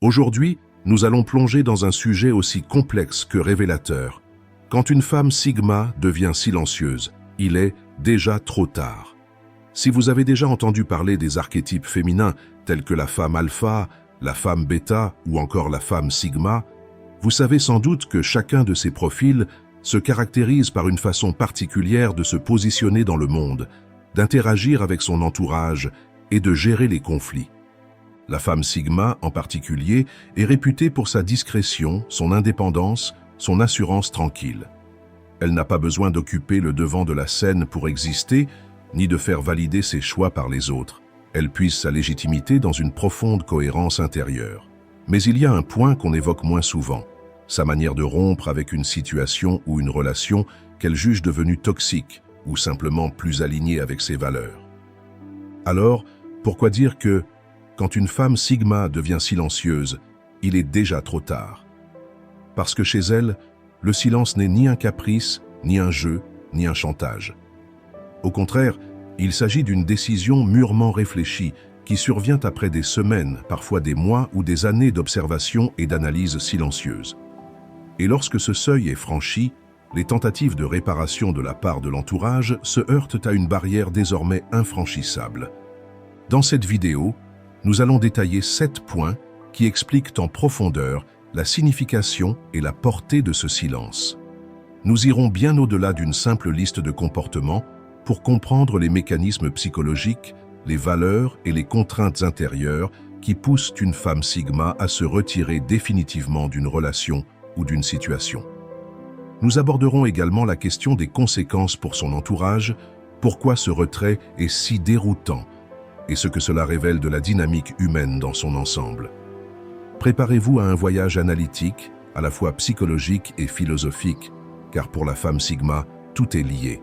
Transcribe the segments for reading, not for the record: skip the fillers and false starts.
Aujourd'hui, nous allons plonger dans un sujet aussi complexe que révélateur. Quand une femme Sigma devient silencieuse, il est déjà trop tard. Si vous avez déjà entendu parler des archétypes féminins tels que la femme alpha, la femme bêta ou encore la femme Sigma, vous savez sans doute que chacun de ces profils se caractérise par une façon particulière de se positionner dans le monde, d'interagir avec son entourage et de gérer les conflits. La femme Sigma, en particulier, est réputée pour sa discrétion, son indépendance, son assurance tranquille. Elle n'a pas besoin d'occuper le devant de la scène pour exister, ni de faire valider ses choix par les autres. Elle puise sa légitimité dans une profonde cohérence intérieure. Mais il y a un point qu'on évoque moins souvent, sa manière de rompre avec une situation ou une relation qu'elle juge devenue toxique ou simplement plus alignée avec ses valeurs. Alors, pourquoi dire que, quand une femme Sigma devient silencieuse, il est déjà trop tard? Parce que chez elle, le silence n'est ni un caprice, ni un jeu, ni un chantage. Au contraire, il s'agit d'une décision mûrement réfléchie qui survient après des semaines, parfois des mois ou des années d'observation et d'analyse silencieuse. Et lorsque ce seuil est franchi, les tentatives de réparation de la part de l'entourage se heurtent à une barrière désormais infranchissable. Dans cette vidéo, nous allons détailler 7 points qui expliquent en profondeur la signification et la portée de ce silence. Nous irons bien au-delà d'une simple liste de comportements pour comprendre les mécanismes psychologiques, les valeurs et les contraintes intérieures qui poussent une femme Sigma à se retirer définitivement d'une relation ou d'une situation. Nous aborderons également la question des conséquences pour son entourage, pourquoi ce retrait est si déroutant, et ce que cela révèle de la dynamique humaine dans son ensemble. Préparez-vous à un voyage analytique, à la fois psychologique et philosophique, car pour la femme Sigma, tout est lié.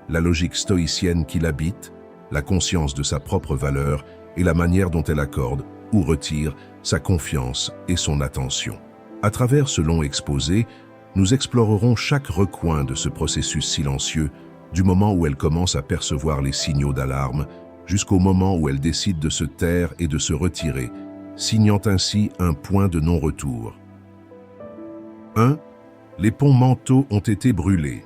La logique stoïcienne qui l'habite, la conscience de sa propre valeur et la manière dont elle accorde ou retire sa confiance et son attention. À travers ce long exposé, nous explorerons chaque recoin de ce processus silencieux, du moment où elle commence à percevoir les signaux d'alarme, jusqu'au moment où elle décide de se taire et de se retirer, signant ainsi un point de non-retour. 1. Les ponts mentaux ont été brûlés.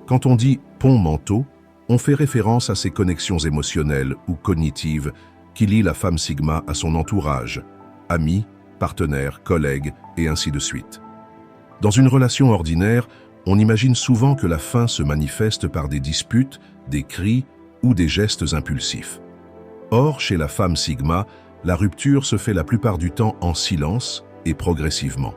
Quand on dit « ponts mentaux », on fait référence à ces connexions émotionnelles ou cognitives qui lient la femme Sigma à son entourage, amis, partenaires, collègues et ainsi de suite. Dans une relation ordinaire, on imagine souvent que la faim se manifeste par des disputes, des cris ou des gestes impulsifs. Or, chez la femme Sigma, la rupture se fait la plupart du temps en silence et progressivement.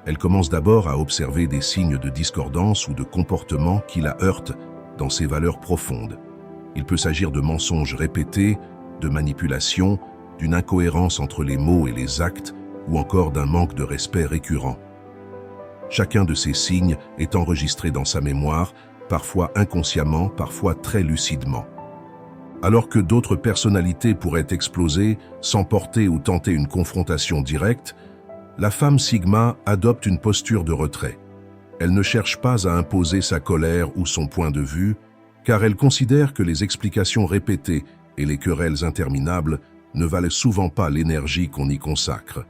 Elle commence d'abord à observer des signes de discordance ou de comportement qui la heurtent dans ses valeurs profondes. Il peut s'agir de mensonges répétés, de manipulation, d'une incohérence entre les mots et les actes, ou encore d'un manque de respect récurrent. Chacun de ces signes est enregistré dans sa mémoire, parfois inconsciemment, parfois très lucidement. Alors que d'autres personnalités pourraient exploser, s'emporter ou tenter une confrontation directe, la femme Sigma adopte une posture de retrait. Elle ne cherche pas à imposer sa colère ou son point de vue, car elle considère que les explications répétées et les querelles interminables ne valent souvent pas l'énergie qu'on y consacre.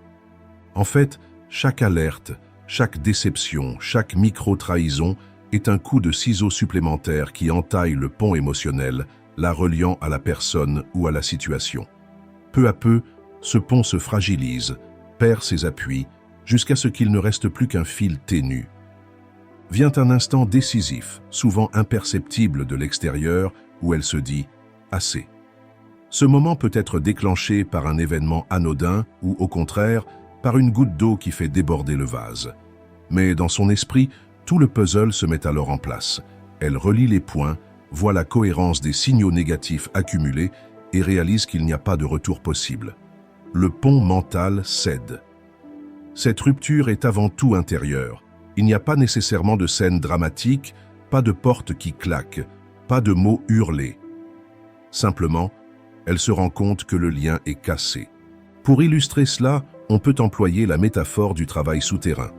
En fait, chaque alerte, chaque déception, chaque micro-trahison est un coup de ciseau supplémentaire qui entaille le pont émotionnel, la reliant à la personne ou à la situation. Peu à peu, ce pont se fragilise, perd ses appuis, jusqu'à ce qu'il ne reste plus qu'un fil ténu. Vient un instant décisif, souvent imperceptible de l'extérieur, où elle se dit « assez ». Ce moment peut être déclenché par un événement anodin ou, au contraire, par une goutte d'eau qui fait déborder le vase. Mais dans son esprit, tout le puzzle se met alors en place. Elle relie les points, voit la cohérence des signaux négatifs accumulés et réalise qu'il n'y a pas de retour possible. Le pont mental cède. Cette rupture est avant tout intérieure. Il n'y a pas nécessairement de scène dramatique, pas de porte qui claque, pas de mots hurlés. Simplement, elle se rend compte que le lien est cassé. Pour illustrer cela, on peut employer la métaphore du travail souterrain.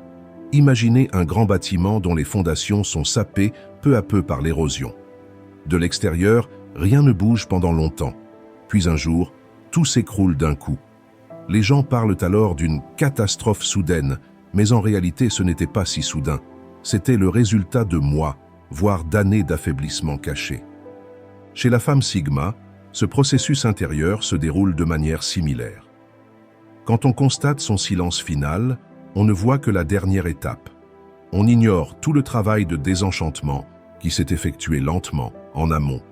Imaginez un grand bâtiment dont les fondations sont sapées peu à peu par l'érosion. De l'extérieur, rien ne bouge pendant longtemps. Puis un jour, tout s'écroule d'un coup. Les gens parlent alors d'une catastrophe soudaine, mais en réalité ce n'était pas si soudain. C'était le résultat de mois, voire d'années d'affaiblissement caché. Chez la femme Sigma, ce processus intérieur se déroule de manière similaire. Quand on constate son silence final, on ne voit que la dernière étape. On ignore tout le travail de désenchantement qui s'est effectué lentement, en amont.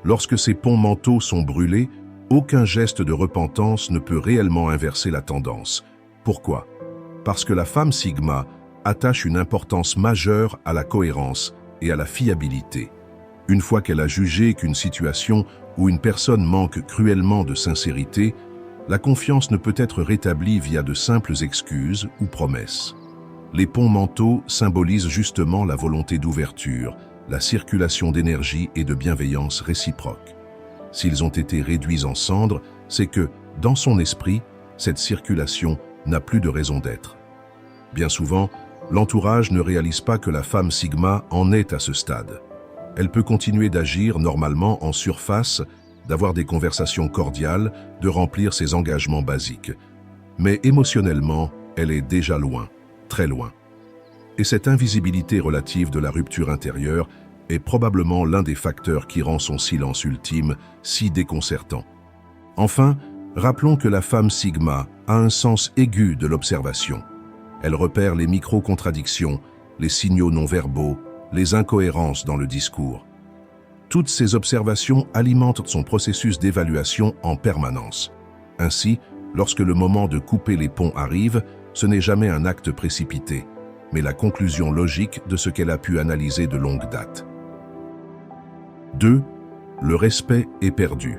Lorsque ces ponts mentaux sont brûlés, aucun geste de repentance ne peut réellement inverser la tendance. Pourquoi? Parce que la femme Sigma attache une importance majeure à la cohérence et à la fiabilité. Une fois qu'elle a jugé qu'une situation ou une personne manque cruellement de sincérité, la confiance ne peut être rétablie via de simples excuses ou promesses. Les ponts mentaux symbolisent justement la volonté d'ouverture, la circulation d'énergie et de bienveillance réciproque. S'ils ont été réduits en cendres, c'est que, dans son esprit, cette circulation n'a plus de raison d'être. Bien souvent, l'entourage ne réalise pas que la femme Sigma en est à ce stade. Elle peut continuer d'agir normalement en surface, d'avoir des conversations cordiales, de remplir ses engagements basiques. Mais émotionnellement, elle est déjà loin, très loin. Et cette invisibilité relative de la rupture intérieure est probablement l'un des facteurs qui rend son silence ultime si déconcertant. Enfin, rappelons que la femme Sigma a un sens aigu de l'observation. Elle repère les micro-contradictions, les signaux non-verbaux, les incohérences dans le discours. Toutes ces observations alimentent son processus d'évaluation en permanence. Ainsi, lorsque le moment de couper les ponts arrive, ce n'est jamais un acte précipité, mais la conclusion logique de ce qu'elle a pu analyser de longue date. 2. Le respect est perdu.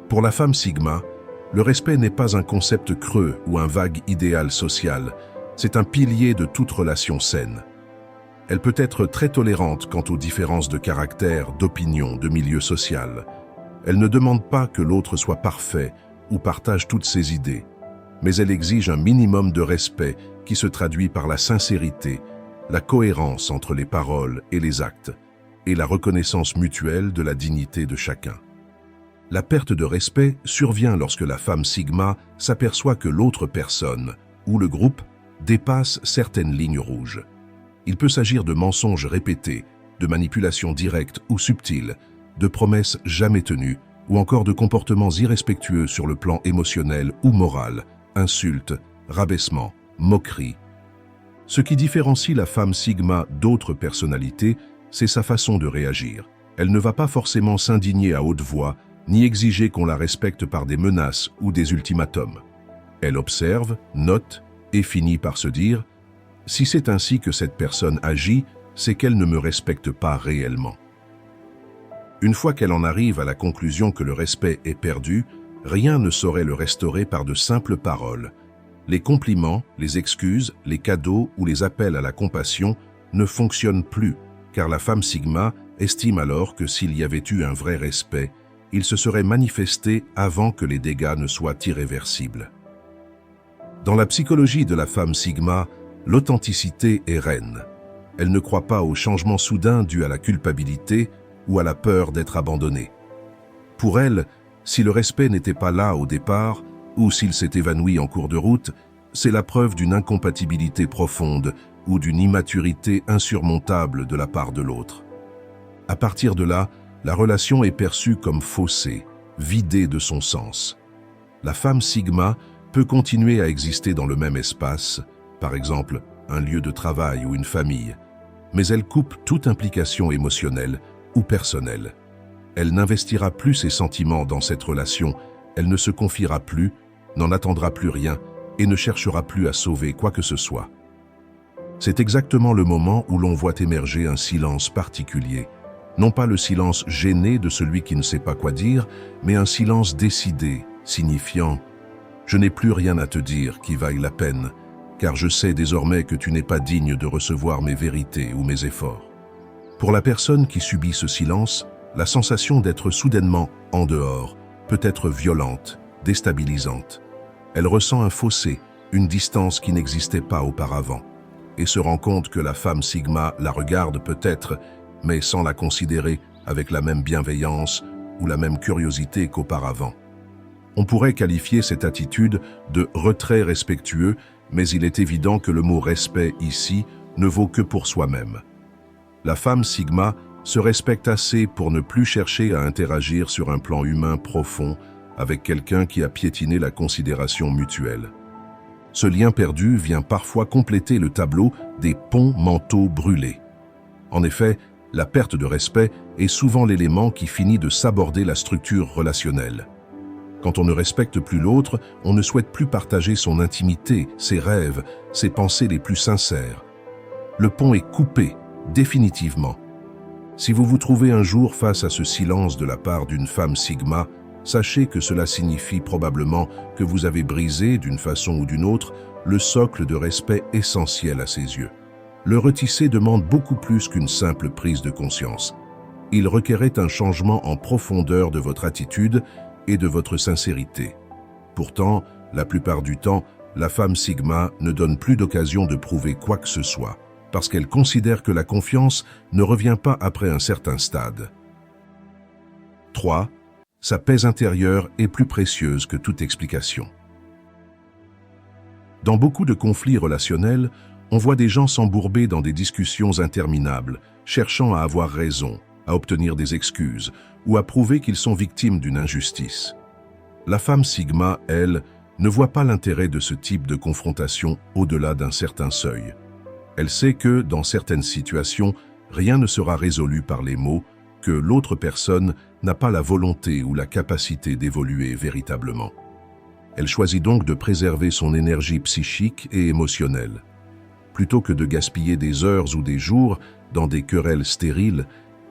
Pour la femme Sigma, le respect n'est pas un concept creux ou un vague idéal social, c'est un pilier de toute relation saine. Elle peut être très tolérante quant aux différences de caractère, d'opinion, de milieu social. Elle ne demande pas que l'autre soit parfait ou partage toutes ses idées, mais elle exige un minimum de respect qui se traduit par la sincérité, la cohérence entre les paroles et les actes, et la reconnaissance mutuelle de la dignité de chacun. La perte de respect survient lorsque la femme Sigma s'aperçoit que l'autre personne, ou le groupe, dépasse certaines lignes rouges. Il peut s'agir de mensonges répétés, de manipulations directes ou subtiles, de promesses jamais tenues, ou encore de comportements irrespectueux sur le plan émotionnel ou moral, insultes, rabaissements, moqueries. Ce qui différencie la femme Sigma d'autres personnalités, c'est sa façon de réagir. Elle ne va pas forcément s'indigner à haute voix, ni exiger qu'on la respecte par des menaces ou des ultimatums. Elle observe, note et finit par se dire « Si c'est ainsi que cette personne agit, c'est qu'elle ne me respecte pas réellement. » Une fois qu'elle en arrive à la conclusion que le respect est perdu, rien ne saurait le restaurer par de simples paroles. Les compliments, les excuses, les cadeaux ou les appels à la compassion ne fonctionnent plus, car la femme Sigma estime alors que s'il y avait eu un vrai respect, il se serait manifesté avant que les dégâts ne soient irréversibles. Dans la psychologie de la femme Sigma, l'authenticité est reine. Elle ne croit pas au changement soudain dû à la culpabilité ou à la peur d'être abandonnée. Pour elle, si le respect n'était pas là au départ, ou s'il s'est évanoui en cours de route, c'est la preuve d'une incompatibilité profonde ou d'une immaturité insurmontable de la part de l'autre. À partir de là, la relation est perçue comme faussée, vidée de son sens. La femme Sigma peut continuer à exister dans le même espace, par exemple un lieu de travail ou une famille, mais elle coupe toute implication émotionnelle ou personnelle. Elle n'investira plus ses sentiments dans cette relation, elle ne se confiera plus, n'en attendra plus rien et ne cherchera plus à sauver quoi que ce soit. C'est exactement le moment où l'on voit émerger un silence particulier, non pas le silence gêné de celui qui ne sait pas quoi dire, mais un silence décidé, signifiant « Je n'ai plus rien à te dire qui vaille la peine, car je sais désormais que tu n'es pas digne de recevoir mes vérités ou mes efforts. » Pour la personne qui subit ce silence, la sensation d'être soudainement en dehors peut être violente, déstabilisante. Elle ressent un fossé, une distance qui n'existait pas auparavant, et se rend compte que la femme Sigma la regarde peut-être, mais sans la considérer avec la même bienveillance ou la même curiosité qu'auparavant. On pourrait qualifier cette attitude de retrait respectueux, mais il est évident que le mot respect ici ne vaut que pour soi-même. La femme Sigma se respecte assez pour ne plus chercher à interagir sur un plan humain profond avec quelqu'un qui a piétiné la considération mutuelle. Ce lien perdu vient parfois compléter le tableau des ponts mentaux brûlés. En effet, la perte de respect est souvent l'élément qui finit de saborder la structure relationnelle. Quand on ne respecte plus l'autre, on ne souhaite plus partager son intimité, ses rêves, ses pensées les plus sincères. Le pont est coupé, définitivement. Si vous vous trouvez un jour face à ce silence de la part d'une femme Sigma, sachez que cela signifie probablement que vous avez brisé, d'une façon ou d'une autre, le socle de respect essentiel à ses yeux. Le retisser demande beaucoup plus qu'une simple prise de conscience. Il requérait un changement en profondeur de votre attitude et de votre sincérité. Pourtant, la plupart du temps, la femme Sigma ne donne plus d'occasion de prouver quoi que ce soit, parce qu'elle considère que la confiance ne revient pas après un certain stade. 3. Sa paix intérieure est plus précieuse que toute explication. Dans beaucoup de conflits relationnels, on voit des gens s'embourber dans des discussions interminables, cherchant à avoir raison, à obtenir des excuses ou à prouver qu'ils sont victimes d'une injustice. La femme Sigma, elle, ne voit pas l'intérêt de ce type de confrontation au-delà d'un certain seuil. Elle sait que, dans certaines situations, rien ne sera résolu par les mots, que l'autre personne n'a pas la volonté ou la capacité d'évoluer véritablement. Elle choisit donc de préserver son énergie psychique et émotionnelle. Plutôt que de gaspiller des heures ou des jours dans des querelles stériles,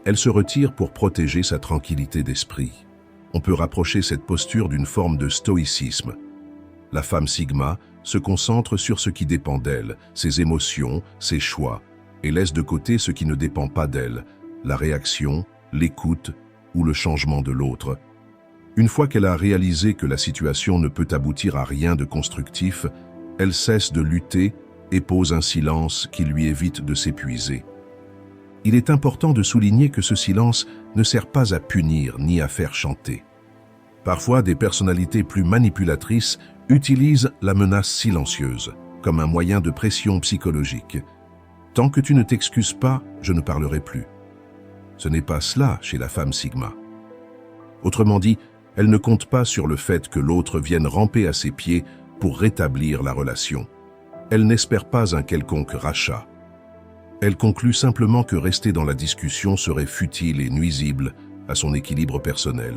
elle se retire pour protéger sa tranquillité d'esprit. On peut rapprocher cette posture d'une forme de stoïcisme. La femme Sigma se concentre sur ce qui dépend d'elle, ses émotions, ses choix, et laisse de côté ce qui ne dépend pas d'elle, la réaction, l'écoute ou le changement de l'autre. Une fois qu'elle a réalisé que la situation ne peut aboutir à rien de constructif, elle cesse de lutter et pose un silence qui lui évite de s'épuiser. Il est important de souligner que ce silence ne sert pas à punir ni à faire chanter. Parfois, des personnalités plus manipulatrices utilisent la menace silencieuse comme un moyen de pression psychologique. Tant que tu ne t'excuses pas, je ne parlerai plus. Ce n'est pas cela chez la femme Sigma. Autrement dit, elle ne compte pas sur le fait que l'autre vienne ramper à ses pieds pour rétablir la relation. Elle n'espère pas un quelconque rachat. Elle conclut simplement que rester dans la discussion serait futile et nuisible à son équilibre personnel.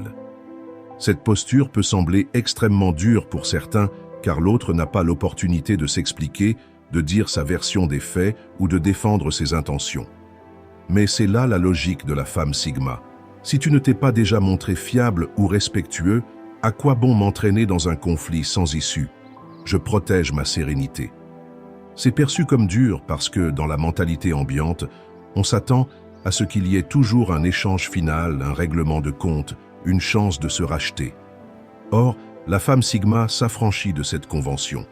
Cette posture peut sembler extrêmement dure pour certains car l'autre n'a pas l'opportunité de s'expliquer, de dire sa version des faits ou de défendre ses intentions. Mais c'est là la logique de la femme Sigma. Si tu ne t'es pas déjà montré fiable ou respectueux, à quoi bon m'entraîner dans un conflit sans issue? Je protège ma sérénité. C'est perçu comme dur parce que, dans la mentalité ambiante, on s'attend à ce qu'il y ait toujours un échange final, un règlement de compte, une chance de se racheter. Or, la femme Sigma s'affranchit de cette convention.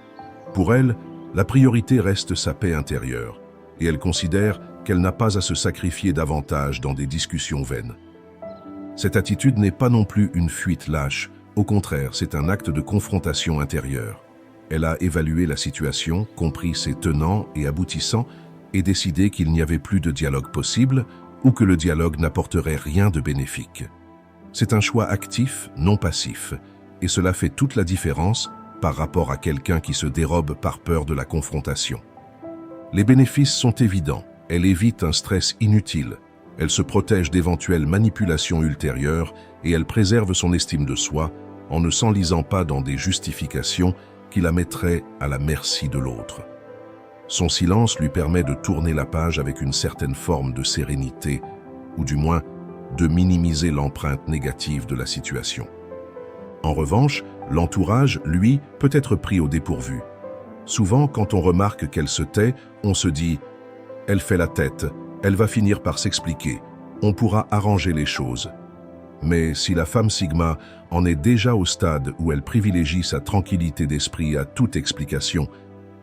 Pour elle, la priorité reste sa paix intérieure, et elle considère qu'elle n'a pas à se sacrifier davantage dans des discussions vaines. Cette attitude n'est pas non plus une fuite lâche, au contraire, c'est un acte de confrontation intérieure. Elle a évalué la situation, compris ses tenants et aboutissants, et décidé qu'il n'y avait plus de dialogue possible ou que le dialogue n'apporterait rien de bénéfique. C'est un choix actif, non passif, et cela fait toute la différence par rapport à quelqu'un qui se dérobe par peur de la confrontation. Les bénéfices sont évidents. Elle évite un stress inutile, elle se protège d'éventuelles manipulations ultérieures et elle préserve son estime de soi en ne s'enlisant pas dans des justifications qui la mettraient à la merci de l'autre. Son silence lui permet de tourner la page avec une certaine forme de sérénité, ou du moins de minimiser l'empreinte négative de la situation. En revanche, l'entourage, lui, peut être pris au dépourvu. Souvent, quand on remarque qu'elle se tait, on se dit « elle fait la tête, elle va finir par s'expliquer, on pourra arranger les choses ». Mais si la femme Sigma en est déjà au stade où elle privilégie sa tranquillité d'esprit à toute explication,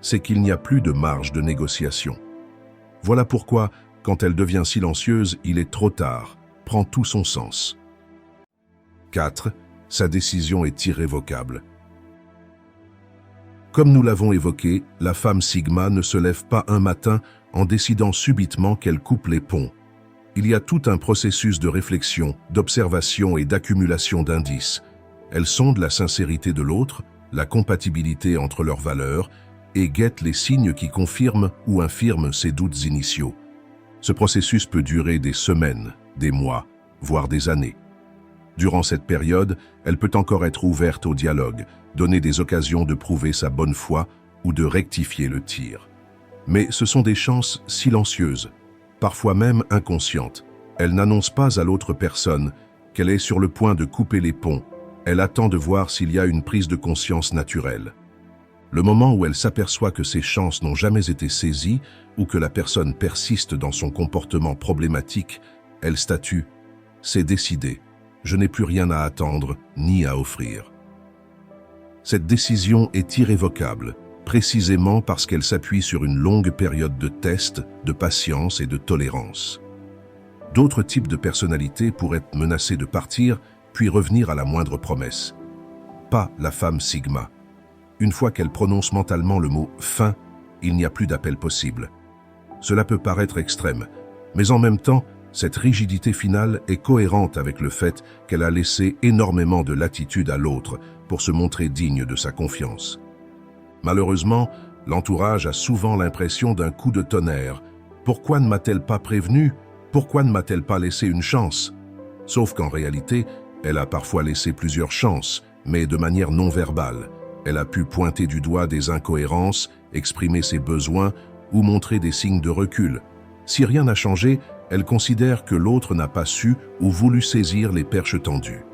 c'est qu'il n'y a plus de marge de négociation. Voilà pourquoi, quand elle devient silencieuse, il est trop tard, prend tout son sens. 4. sa décision est irrévocable. Comme nous l'avons évoqué, la femme Sigma ne se lève pas un matin en décidant subitement qu'elle coupe les ponts. Il y a tout un processus de réflexion, d'observation et d'accumulation d'indices. Elle sonde la sincérité de l'autre, la compatibilité entre leurs valeurs, et guette les signes qui confirment ou infirment ses doutes initiaux. Ce processus peut durer des semaines, des mois, voire des années. Durant cette période, elle peut encore être ouverte au dialogue, donner des occasions de prouver sa bonne foi ou de rectifier le tir. Mais ce sont des chances silencieuses, parfois même inconscientes. Elle n'annonce pas à l'autre personne qu'elle est sur le point de couper les ponts. Elle attend de voir s'il y a une prise de conscience naturelle. Le moment où elle s'aperçoit que ses chances n'ont jamais été saisies ou que la personne persiste dans son comportement problématique, elle statue « C'est décidé, je n'ai plus rien à attendre ni à offrir ». Cette décision est irrévocable, précisément parce qu'elle s'appuie sur une longue période de test, de patience et de tolérance. D'autres types de personnalités pourraient être menacées de partir, puis revenir à la moindre promesse. Pas la femme Sigma. Une fois qu'elle prononce mentalement le mot « fin », il n'y a plus d'appel possible. Cela peut paraître extrême, mais en même temps, cette rigidité finale est cohérente avec le fait qu'elle a laissé énormément de latitude à l'autre pour se montrer digne de sa confiance. Malheureusement, l'entourage a souvent l'impression d'un coup de tonnerre. Pourquoi ne m'a-t-elle pas prévenu? Pourquoi ne m'a-t-elle pas laissé une chance? Sauf qu'en réalité, elle a parfois laissé plusieurs chances, mais de manière non verbale. Elle a pu pointer du doigt des incohérences, exprimer ses besoins ou montrer des signes de recul. Si rien n'a changé, elle considère que l'autre n'a pas su ou voulu saisir les perches tendues.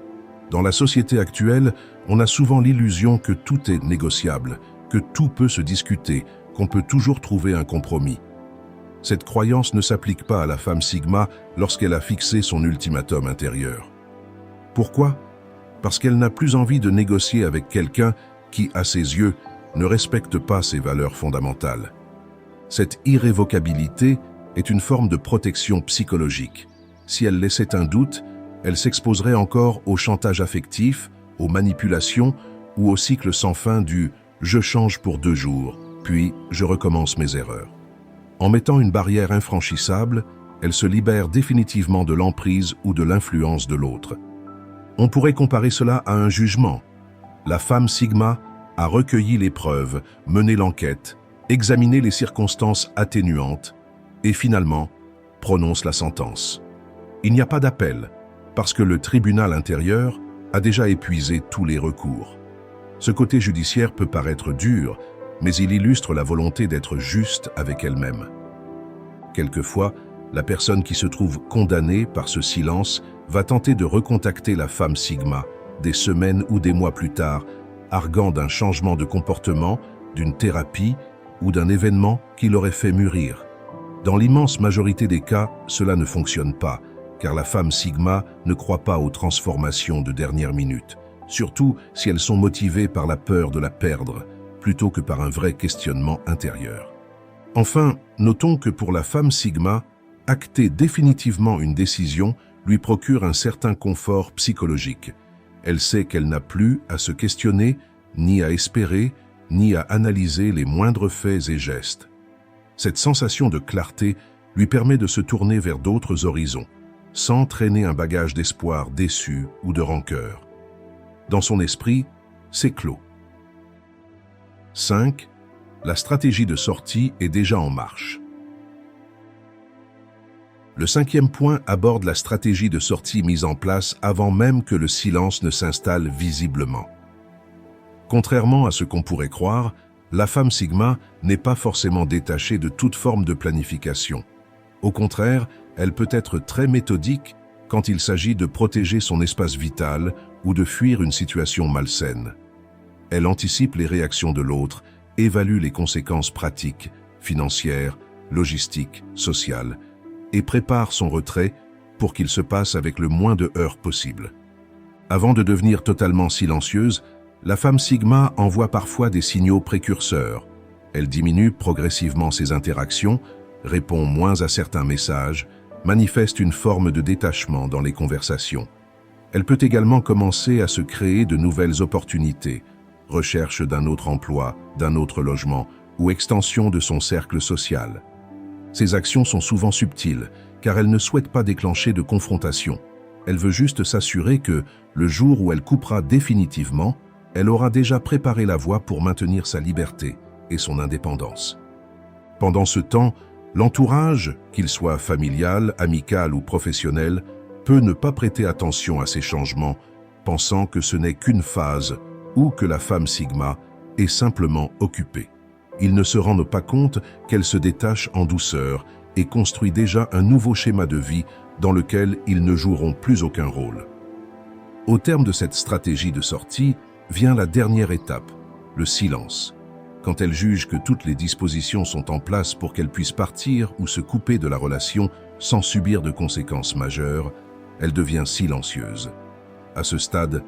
Dans la société actuelle, on a souvent l'illusion que tout est négociable, que tout peut se discuter, qu'on peut toujours trouver un compromis. Cette croyance ne s'applique pas à la femme Sigma lorsqu'elle a fixé son ultimatum intérieur. Pourquoi? Parce qu'elle n'a plus envie de négocier avec quelqu'un qui, à ses yeux, ne respecte pas ses valeurs fondamentales. Cette irrévocabilité est une forme de protection psychologique. Si elle laissait un doute, elle s'exposerait encore au chantage affectif, aux manipulations ou au cycle sans fin du « je change pour 2 jours, puis je recommence mes erreurs ». En mettant une barrière infranchissable, elle se libère définitivement de l'emprise ou de l'influence de l'autre. On pourrait comparer cela à un jugement. La femme Sigma a recueilli les preuves, mené l'enquête, examiné les circonstances atténuantes et finalement prononce la sentence. Il n'y a pas d'appel, parce que le tribunal intérieur a déjà épuisé tous les recours. Ce côté judiciaire peut paraître dur, mais il illustre la volonté d'être juste avec elle-même. Quelquefois, la personne qui se trouve condamnée par ce silence va tenter de recontacter la femme Sigma des semaines ou des mois plus tard, arguant d'un changement de comportement, d'une thérapie ou d'un événement qui l'aurait fait mûrir. Dans l'immense majorité des cas, cela ne fonctionne pas, car la femme Sigma ne croit pas aux transformations de dernière minute, surtout si elles sont motivées par la peur de la perdre, plutôt que par un vrai questionnement intérieur. Enfin, notons que pour la femme Sigma, acter définitivement une décision lui procure un certain confort psychologique. Elle sait qu'elle n'a plus à se questionner, ni à espérer, ni à analyser les moindres faits et gestes. Cette sensation de clarté lui permet de se tourner vers d'autres horizons, sans traîner un bagage d'espoir déçu ou de rancœur. Dans son esprit, c'est clos. 5. La stratégie de sortie est déjà en marche. Le 5e point aborde la stratégie de sortie mise en place avant même que le silence ne s'installe visiblement. Contrairement à ce qu'on pourrait croire, la femme Sigma n'est pas forcément détachée de toute forme de planification. Au contraire, elle peut être très méthodique quand il s'agit de protéger son espace vital ou de fuir une situation malsaine. Elle anticipe les réactions de l'autre, évalue les conséquences pratiques, financières, logistiques, sociales, et prépare son retrait pour qu'il se passe avec le moins de heurts possible. Avant de devenir totalement silencieuse, la femme Sigma envoie parfois des signaux précurseurs. Elle diminue progressivement ses interactions, répond moins à certains messages, manifeste une forme de détachement dans les conversations. Elle peut également commencer à se créer de nouvelles opportunités, recherche d'un autre emploi, d'un autre logement ou extension de son cercle social. Ces actions sont souvent subtiles, car elle ne souhaite pas déclencher de confrontation. Elle veut juste s'assurer que, le jour où elle coupera définitivement, elle aura déjà préparé la voie pour maintenir sa liberté et son indépendance. Pendant ce temps, l'entourage, qu'il soit familial, amical ou professionnel, peut ne pas prêter attention à ces changements, pensant que ce n'est qu'une phase ou que la femme Sigma est simplement occupée. Ils ne se rendent pas compte qu'elle se détache en douceur et construit déjà un nouveau schéma de vie dans lequel ils ne joueront plus aucun rôle. Au terme de cette stratégie de sortie, vient la dernière étape, le silence. Quand elle juge que toutes les dispositions sont en place pour qu'elle puisse partir ou se couper de la relation sans subir de conséquences majeures, elle devient silencieuse. À ce stade,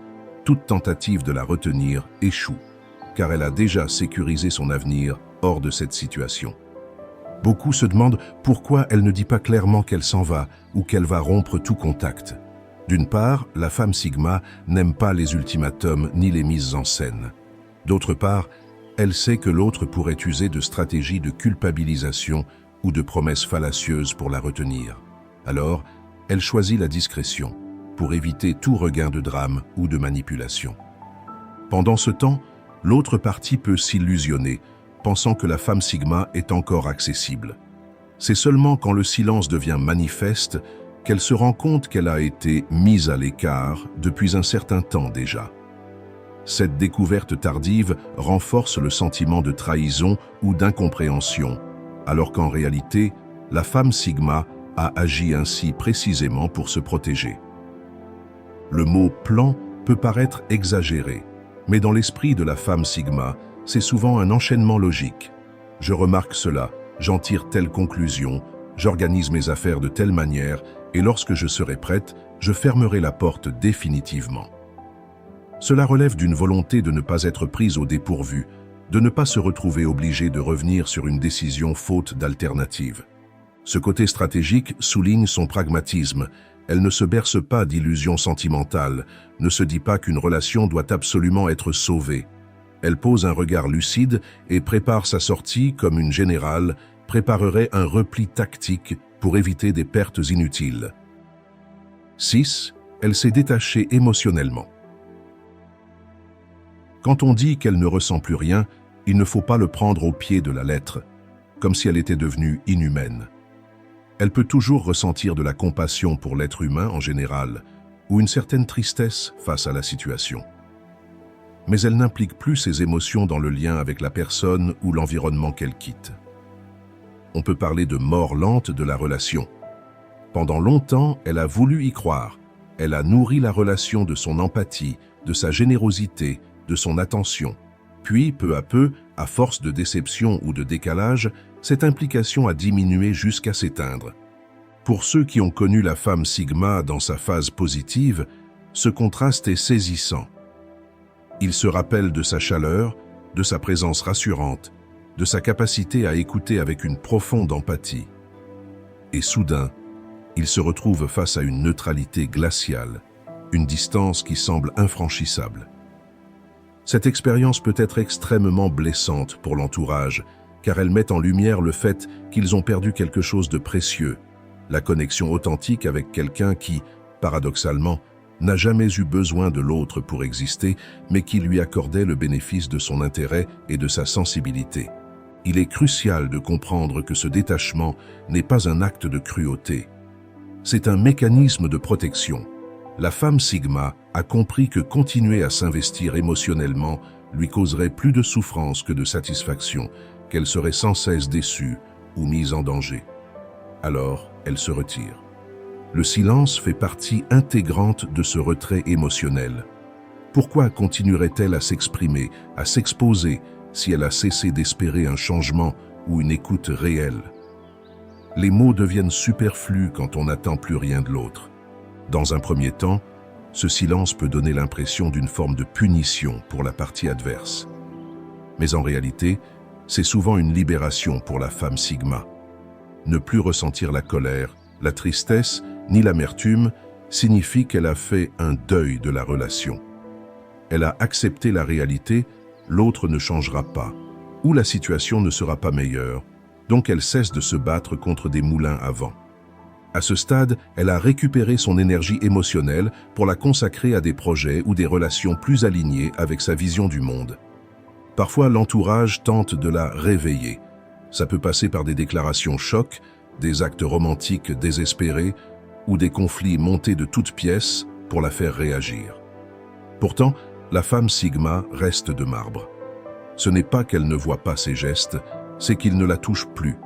toute tentative de la retenir échoue, car elle a déjà sécurisé son avenir hors de cette situation. Beaucoup se demandent pourquoi elle ne dit pas clairement qu'elle s'en va ou qu'elle va rompre tout contact. D'une part, la femme Sigma n'aime pas les ultimatums ni les mises en scène. D'autre part, elle sait que l'autre pourrait user de stratégies de culpabilisation ou de promesses fallacieuses pour la retenir. Alors, elle choisit la discrétion pour éviter tout regain de drame ou de manipulation. Pendant ce temps, l'autre partie peut s'illusionner, pensant que la femme Sigma est encore accessible. C'est seulement quand le silence devient manifeste qu'elle se rend compte qu'elle a été mise à l'écart depuis un certain temps déjà. Cette découverte tardive renforce le sentiment de trahison ou d'incompréhension, alors qu'en réalité, la femme Sigma a agi ainsi précisément pour se protéger. Le mot « plan » peut paraître exagéré, mais dans l'esprit de la femme Sigma, c'est souvent un enchaînement logique. Je remarque cela, j'en tire telle conclusion, j'organise mes affaires de telle manière, et lorsque je serai prête, je fermerai la porte définitivement. Cela relève d'une volonté de ne pas être prise au dépourvu, de ne pas se retrouver obligée de revenir sur une décision faute d'alternative. Ce côté stratégique souligne son pragmatisme. Elle ne se berce pas d'illusions sentimentales, ne se dit pas qu'une relation doit absolument être sauvée. Elle pose un regard lucide et prépare sa sortie comme une générale préparerait un repli tactique pour éviter des pertes inutiles. 6. Elle s'est détachée émotionnellement. Quand on dit qu'elle ne ressent plus rien, il ne faut pas le prendre au pied de la lettre, comme si elle était devenue inhumaine. Elle peut toujours ressentir de la compassion pour l'être humain en général, ou une certaine tristesse face à la situation. Mais elle n'implique plus ses émotions dans le lien avec la personne ou l'environnement qu'elle quitte. On peut parler de mort lente de la relation. Pendant longtemps, elle a voulu y croire. Elle a nourri la relation de son empathie, de sa générosité, de son attention. Puis, peu à peu, à force de déception ou de décalage, cette implication a diminué jusqu'à s'éteindre. Pour ceux qui ont connu la femme Sigma dans sa phase positive, ce contraste est saisissant. Ils se rappellent de sa chaleur, de sa présence rassurante, de sa capacité à écouter avec une profonde empathie. Et soudain, ils se retrouvent face à une neutralité glaciale, une distance qui semble infranchissable. Cette expérience peut être extrêmement blessante pour l'entourage, car elle met en lumière le fait qu'ils ont perdu quelque chose de précieux, la connexion authentique avec quelqu'un qui, paradoxalement, n'a jamais eu besoin de l'autre pour exister, mais qui lui accordait le bénéfice de son intérêt et de sa sensibilité. Il est crucial de comprendre que ce détachement n'est pas un acte de cruauté. C'est un mécanisme de protection. La femme Sigma a compris que continuer à s'investir émotionnellement lui causerait plus de souffrance que de satisfaction, qu'elle serait sans cesse déçue ou mise en danger. Alors, elle se retire. Le silence fait partie intégrante de ce retrait émotionnel. Pourquoi continuerait-elle à s'exprimer, à s'exposer, si elle a cessé d'espérer un changement ou une écoute réelle? Les mots deviennent superflus quand on n'attend plus rien de l'autre. Dans un premier temps, ce silence peut donner l'impression d'une forme de punition pour la partie adverse. Mais en réalité, c'est souvent une libération pour la femme Sigma. Ne plus ressentir la colère, la tristesse, ni l'amertume signifie qu'elle a fait un deuil de la relation. Elle a accepté la réalité, l'autre ne changera pas, ou la situation ne sera pas meilleure, donc elle cesse de se battre contre des moulins à vent. À ce stade, elle a récupéré son énergie émotionnelle pour la consacrer à des projets ou des relations plus alignées avec sa vision du monde. Parfois, l'entourage tente de la réveiller. Ça peut passer par des déclarations chocs, des actes romantiques désespérés ou des conflits montés de toutes pièces pour la faire réagir. Pourtant, la femme Sigma reste de marbre. Ce n'est pas qu'elle ne voit pas ses gestes, c'est qu'ils ne la touchent plus.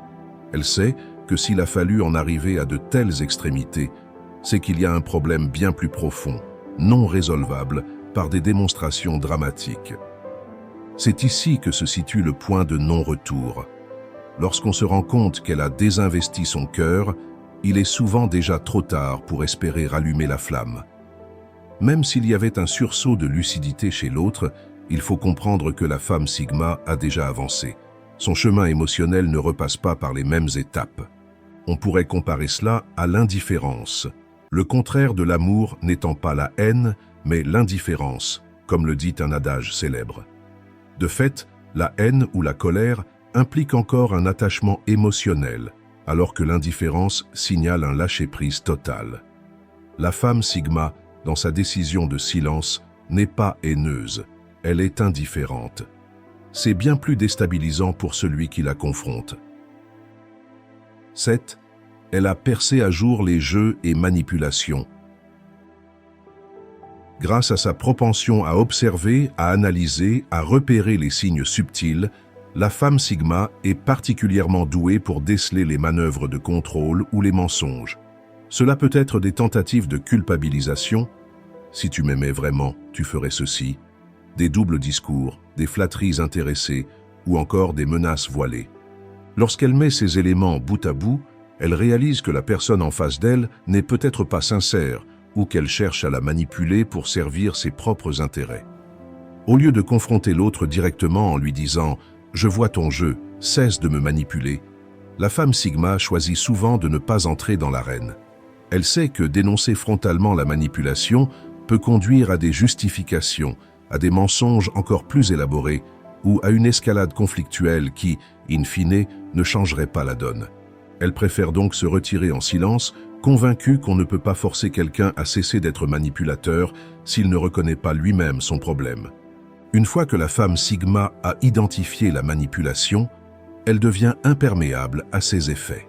Elle sait que s'il a fallu en arriver à de telles extrémités, c'est qu'il y a un problème bien plus profond, non résolvable par des démonstrations dramatiques. C'est ici que se situe le point de non-retour. Lorsqu'on se rend compte qu'elle a désinvesti son cœur, il est souvent déjà trop tard pour espérer rallumer la flamme. Même s'il y avait un sursaut de lucidité chez l'autre, il faut comprendre que la femme Sigma a déjà avancé. Son chemin émotionnel ne repasse pas par les mêmes étapes. On pourrait comparer cela à l'indifférence. Le contraire de l'amour n'étant pas la haine, mais l'indifférence, comme le dit un adage célèbre. De fait, la haine ou la colère implique encore un attachement émotionnel, alors que l'indifférence signale un lâcher-prise total. La femme Sigma, dans sa décision de silence, n'est pas haineuse, elle est indifférente. C'est bien plus déstabilisant pour celui qui la confronte. 7. Elle a percé à jour les jeux et manipulations. Grâce à sa propension à observer, à analyser, à repérer les signes subtils, la femme Sigma est particulièrement douée pour déceler les manœuvres de contrôle ou les mensonges. Cela peut être des tentatives de culpabilisation, « si tu m'aimais vraiment, tu ferais ceci », des doubles discours, des flatteries intéressées ou encore des menaces voilées. Lorsqu'elle met ces éléments bout à bout, elle réalise que la personne en face d'elle n'est peut-être pas sincère ou qu'elle cherche à la manipuler pour servir ses propres intérêts. Au lieu de confronter l'autre directement en lui disant « Je vois ton jeu, cesse de me manipuler », la femme Sigma choisit souvent de ne pas entrer dans l'arène. Elle sait que dénoncer frontalement la manipulation peut conduire à des justifications, à des mensonges encore plus élaborés ou à une escalade conflictuelle qui, in fine, ne changerait pas la donne. Elle préfère donc se retirer en silence, convaincue qu'on ne peut pas forcer quelqu'un à cesser d'être manipulateur s'il ne reconnaît pas lui-même son problème. Une fois que la femme Sigma a identifié la manipulation, elle devient imperméable à ses effets.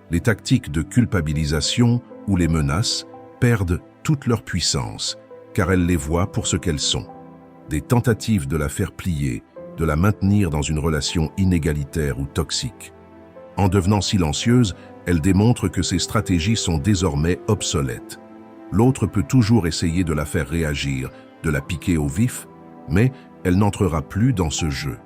Les tactiques de culpabilisation ou les menaces perdent toute leur puissance, car elle les voit pour ce qu'elles sont. Des tentatives de la faire plier, de la maintenir dans une relation inégalitaire ou toxique. En devenant silencieuse, elle démontre que ses stratégies sont désormais obsolètes. L'autre peut toujours essayer de la faire réagir, de la piquer au vif, mais elle n'entrera plus dans ce jeu.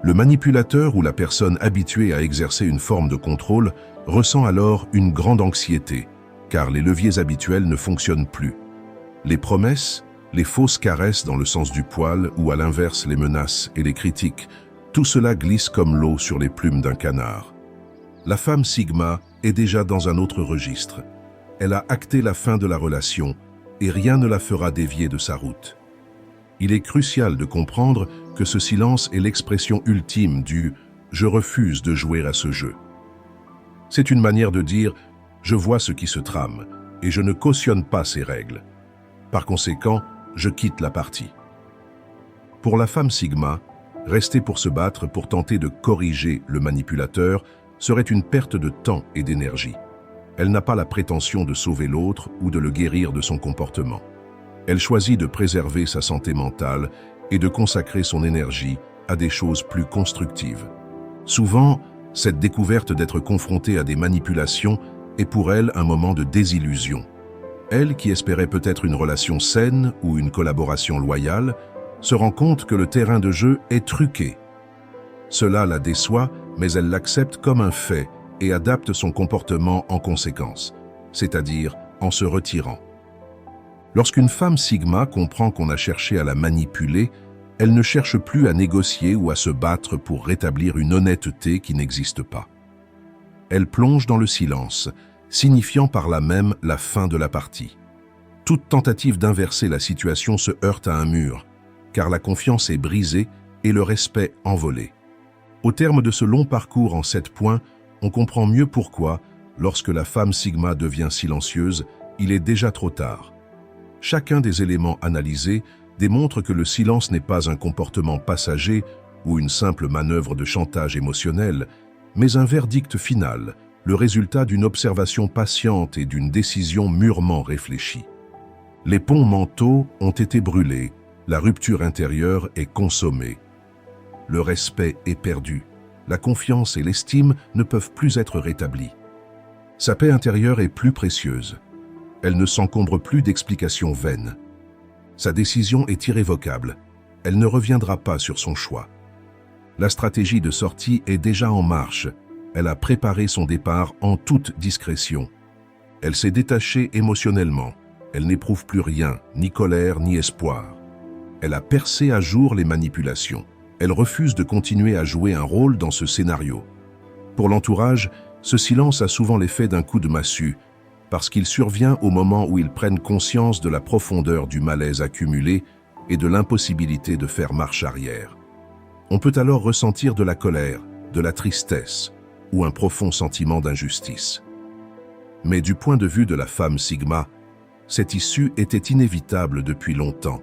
Le manipulateur ou la personne habituée à exercer une forme de contrôle ressent alors une grande anxiété, car les leviers habituels ne fonctionnent plus. Les promesses, les fausses caresses dans le sens du poil ou à l'inverse les menaces et les critiques, tout cela glisse comme l'eau sur les plumes d'un canard. La femme Sigma est déjà dans un autre registre. Elle a acté la fin de la relation et rien ne la fera dévier de sa route. Il est crucial de comprendre que ce silence est l'expression ultime du « je refuse de jouer à ce jeu ». C'est une manière de dire « je vois ce qui se trame et je ne cautionne pas ces règles ». Par conséquent, je quitte la partie. Pour la femme Sigma, rester pour se battre pour tenter de corriger le manipulateur serait une perte de temps et d'énergie. Elle n'a pas la prétention de sauver l'autre ou de le guérir de son comportement. Elle choisit de préserver sa santé mentale et de consacrer son énergie à des choses plus constructives. Souvent, cette découverte d'être confrontée à des manipulations est pour elle un moment de désillusion. Elle, qui espérait peut-être une relation saine ou une collaboration loyale, se rend compte que le terrain de jeu est truqué. Cela la déçoit, mais elle l'accepte comme un fait et adapte son comportement en conséquence, c'est-à-dire en se retirant. Lorsqu'une femme Sigma comprend qu'on a cherché à la manipuler, elle ne cherche plus à négocier ou à se battre pour rétablir une honnêteté qui n'existe pas. Elle plonge dans le silence, signifiant par là même la fin de la partie. Toute tentative d'inverser la situation se heurte à un mur, car la confiance est brisée et le respect envolé. Au terme de ce long parcours en 7 points, on comprend mieux pourquoi, lorsque la femme Sigma devient silencieuse, il est déjà trop tard. Chacun des éléments analysés démontre que le silence n'est pas un comportement passager ou une simple manœuvre de chantage émotionnel, mais un verdict final, le résultat d'une observation patiente et d'une décision mûrement réfléchie. Les ponts mentaux ont été brûlés, la rupture intérieure est consommée. Le respect est perdu, la confiance et l'estime ne peuvent plus être rétablies. Sa paix intérieure est plus précieuse. Elle ne s'encombre plus d'explications vaines. Sa décision est irrévocable. Elle ne reviendra pas sur son choix. La stratégie de sortie est déjà en marche. Elle a préparé son départ en toute discrétion. Elle s'est détachée émotionnellement. Elle n'éprouve plus rien, ni colère, ni espoir. Elle a percé à jour les manipulations. Elle refuse de continuer à jouer un rôle dans ce scénario. Pour l'entourage, ce silence a souvent l'effet d'un coup de massue, parce qu'il survient au moment où ils prennent conscience de la profondeur du malaise accumulé et de l'impossibilité de faire marche arrière. On peut alors ressentir de la colère, de la tristesse ou un profond sentiment d'injustice. Mais du point de vue de la femme Sigma, cette issue était inévitable depuis longtemps,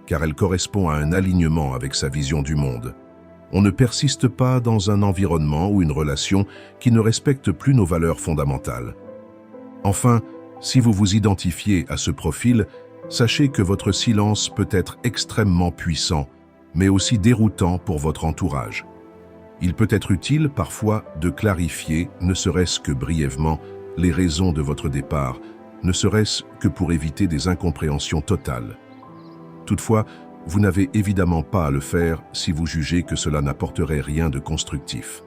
car elle correspond à un alignement avec sa vision du monde. On ne persiste pas dans un environnement ou une relation qui ne respecte plus nos valeurs fondamentales. Enfin, si vous vous identifiez à ce profil, sachez que votre silence peut être extrêmement puissant, mais aussi déroutant pour votre entourage. Il peut être utile parfois de clarifier, ne serait-ce que brièvement, les raisons de votre départ, ne serait-ce que pour éviter des incompréhensions totales. Toutefois, vous n'avez évidemment pas à le faire si vous jugez que cela n'apporterait rien de constructif.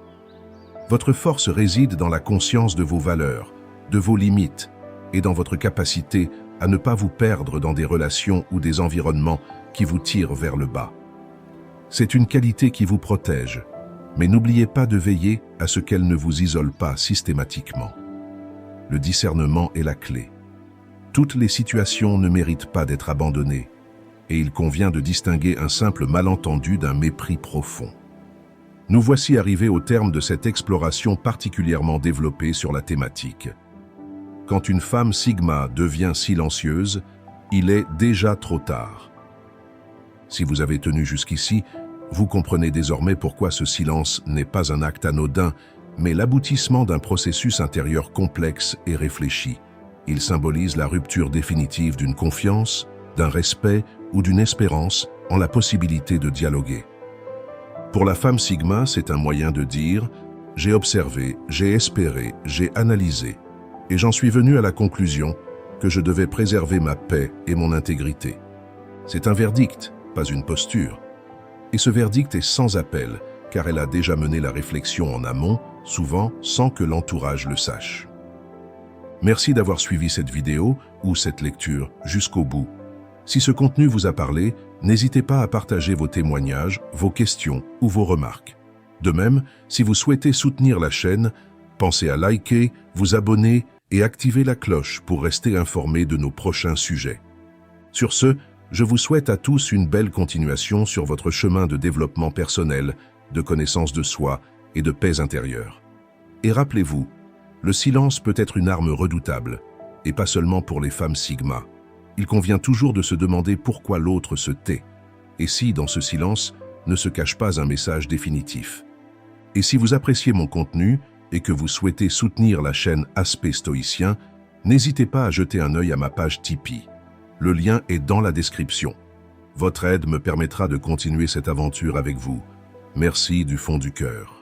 Votre force réside dans la conscience de vos valeurs, de vos limites et dans votre capacité à ne pas vous perdre dans des relations ou des environnements qui vous tirent vers le bas. C'est une qualité qui vous protège, mais n'oubliez pas de veiller à ce qu'elle ne vous isole pas systématiquement. Le discernement est la clé. Toutes les situations ne méritent pas d'être abandonnées, et il convient de distinguer un simple malentendu d'un mépris profond. Nous voici arrivés au terme de cette exploration particulièrement développée sur la thématique. Quand une femme Sigma devient silencieuse, il est déjà trop tard. Si vous avez tenu jusqu'ici, vous comprenez désormais pourquoi ce silence n'est pas un acte anodin, mais l'aboutissement d'un processus intérieur complexe et réfléchi. Il symbolise la rupture définitive d'une confiance, d'un respect ou d'une espérance en la possibilité de dialoguer. Pour la femme Sigma, c'est un moyen de dire « j'ai observé, j'ai espéré, j'ai analysé, et j'en suis venu à la conclusion que je devais préserver ma paix et mon intégrité ». C'est un verdict, pas une posture. Et ce verdict est sans appel, car elle a déjà mené la réflexion en amont, souvent sans que l'entourage le sache. Merci d'avoir suivi cette vidéo ou cette lecture jusqu'au bout. Si ce contenu vous a parlé, n'hésitez pas à partager vos témoignages, vos questions ou vos remarques. De même, si vous souhaitez soutenir la chaîne, pensez à liker, vous abonner et activer la cloche pour rester informé de nos prochains sujets. Sur ce, je vous souhaite à tous une belle continuation sur votre chemin de développement personnel, de connaissance de soi et de paix intérieure. Et rappelez-vous, le silence peut être une arme redoutable, et pas seulement pour les femmes Sigma. Il convient toujours de se demander pourquoi l'autre se tait, et si, dans ce silence, ne se cache pas un message définitif. Et si vous appréciez mon contenu et que vous souhaitez soutenir la chaîne Aspect Stoïcien, n'hésitez pas à jeter un œil à ma page Tipeee. Le lien est dans la description. Votre aide me permettra de continuer cette aventure avec vous. Merci du fond du cœur.